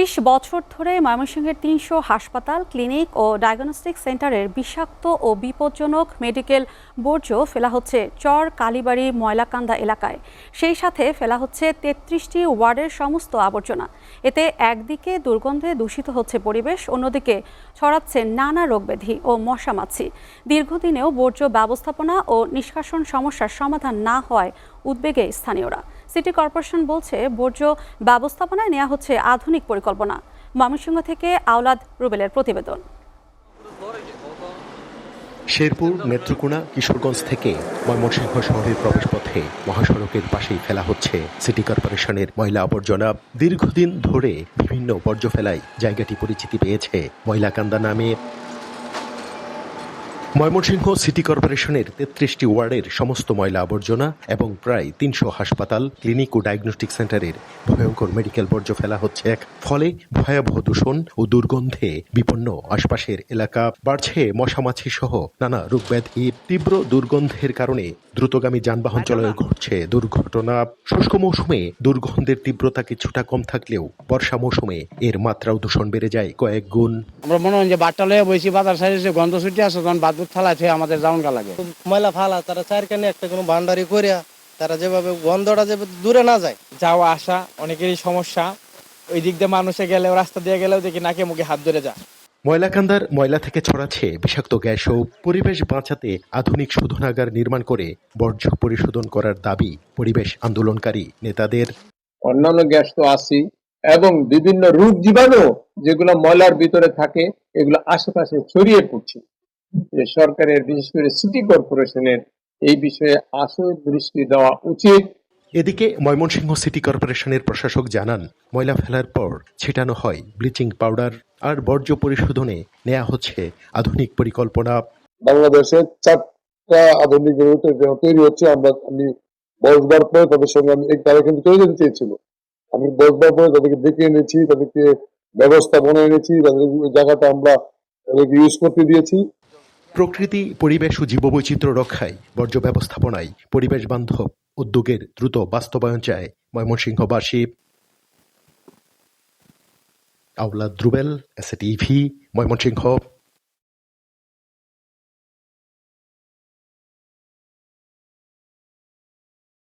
৩০ বছর ধরে ময়মনসিংহের ৩০০ হাসপাতাল, ক্লিনিক ও ডায়াগনস্টিক সেন্টারের বিষাক্ত ও বিপজ্জনক মেডিকেল বর্জ্য ফেলা হচ্ছে চর কালীবাড়ি ময়লাকান্দা এলাকায়। সেই সাথে ফেলা হচ্ছে ৩৩টি ওয়ার্ডের সমস্ত আবর্জনা। এতে একদিকে দুর্গন্ধে দূষিত হচ্ছে পরিবেশ, অন্যদিকে ছড়াচ্ছে নানা রোগব্যাধি ও মশামাছি। দীর্ঘদিনেও বর্জ্য ব্যবস্থাপনা ও নিষ্কাশন সমস্যার সমাধান না হওয়ায় উদ্বেগে স্থানীয়রা। সিটি কর্পোরেশন বলছে বর্জ্য ব্যবস্থাপনায় নেওয়া হচ্ছে আধুনিক পরিকল্পনা। ময়মনসিংহ থেকে আওলাদ রুবেলের প্রতিবেদন। শেরপুর, নেত্রকোনা, কিশোরগঞ্জ থেকে ময়মনসিংহ শহরের প্রবেশপথে মহাসড়কের পাশেই ফেলা হচ্ছে সিটি কর্পোরেশনের ময়লা আবর্জনা। দীর্ঘদিন ধরে বিভিন্ন বর্জ্য ফেলায় জায়গাটি পরিচিতি পেয়েছে ময়লাকান্দা নামে। ময়মনসিংহ সিটি কর্পোরেশনের ৩৩টি ওয়ার্ডের সমস্ত ময়লা আবর্জনা এবং প্রায় ৩০০ হাসপাতাল, ক্লিনিক ও ডায়াগনস্টিক সেন্টারের ভয়ঙ্কর মেডিকেল বর্জ্য ফেলা হচ্ছে ফলে ভয়াবহ দূষণ ও দুর্গন্ধে বিপন্ন আশপাশের এলাকা। বাড়ছে মশামাছি সহ নানা রোগব্যাধি। তীব্র দুর্গন্ধের কারণে দ্রুতগামী যানবাহন চলাচলে ঘটছে দুর্ঘটনা। শুষ্ক মৌসুমে দুর্গন্ধের তীব্রতা কিছুটা কম থাকলেও বর্ষা মৌসুমে এর মাত্রাও দূষণ বেড়ে যায় কয়েক গুণ। আমরা মনে হয় যে বাট্টা লয়ে বসি, বাজার সাইডে গন্ধ ছুটি আছে, তখন বাদুর থালায় থেকে আমাদের যাওন গা লাগে। ময়লা ফালা তারা চারখানে একটা কোনো ভান্ডারি করিয়া তারা যেভাবে গন্ধটা যে দূরে না যায়। যাওয়া আসা অনেকেরই সমস্যা। ওই দিক দিয়ে মানুষে গেলেও, রাস্তা দিয়ে গেলেও দেখি নাকে মুখে হাত ধরে যায়। ময়লাকান্দার ময়লা থেকে ছড়াচ্ছে বিষাক্ত গ্যাস ও পরিবেশ বাঁচাতে আধুনিক শোধনাগার নির্মাণ করে বর্জ্য পরিশোধন করার দাবি পরিবেশ আন্দোলনকারী নেতাদের। অন্যান্য গ্যাস তো আসি এবং বিভিন্ন রোগ জীবাণু যেগুলো ময়লার ভিতরে থাকে এগুলো আশেপাশে ছড়িয়ে পড়ছে। সরকারের বিশেষ করে সিটি কর্পোরেশনের এই বিষয়ে আশু দৃষ্টি দেওয়া উচিত। এদিকে ময়মনসিংহ সিটি কর্পোরেশনের প্রশাসক জানান, ময়লা ফেলার পর ছিটানো হয় ব্লিচিং পাউডার আর বর্জ্য পরিশোধনে নেওয়া হচ্ছে আধুনিক পরিকল্পনা। বাংলাদেশে 4টা আধুনিক রুট তৈরি হচ্ছে। আমি বসবার পরে তাদের সঙ্গে আমি তারা কিন্তু চলে যেতে চেয়েছিল। আমি বসবার পরে তাদেরকে ডেকে এনেছি, তাদেরকে ব্যবস্থা বনে এনেছি, তাদের জায়গাটা আমরা তাদেরকে ইউজ করতে দিয়েছি। প্রকৃতি, পরিবেশ ও জীববৈচিত্র্য রক্ষায় বর্জ্য ব্যবস্থাপনায় পরিবেশ বান্ধব উদ্যোগের দ্রুত বাস্তবায়ন চায় ময়মনসিংহবাসী। আওলাদ রুবেল, এসএটিভি, ময়মনসিংহ।